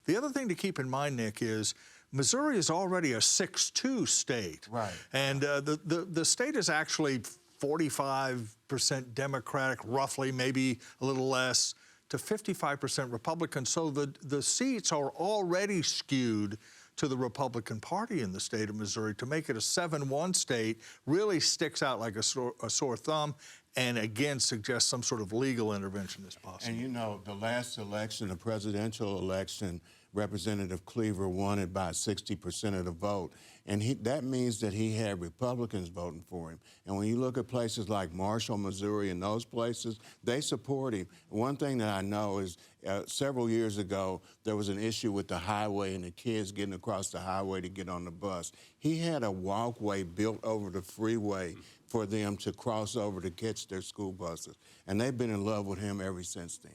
The other thing to keep in mind, Nick, is Missouri is already a 6-2 state. Right. And the state is actually 45% Democratic, roughly, maybe a little less, to 55% Republican. So the seats are already skewed to the Republican Party in the state of Missouri. To make it a 7-1 state really sticks out like a sore thumb, and again suggests some sort of legal intervention is possible. And you know, the last election, the presidential election, Representative Cleaver won it by 60% of the vote. And that means that he had Republicans voting for him. And when you look at places like Marshall, Missouri, and those places, they support him. One thing that I know is several years ago, there was an issue with the highway and the kids getting across the highway to get on the bus. He had a walkway built over the freeway for them to cross over to catch their school buses. And they've been in love with him ever since then.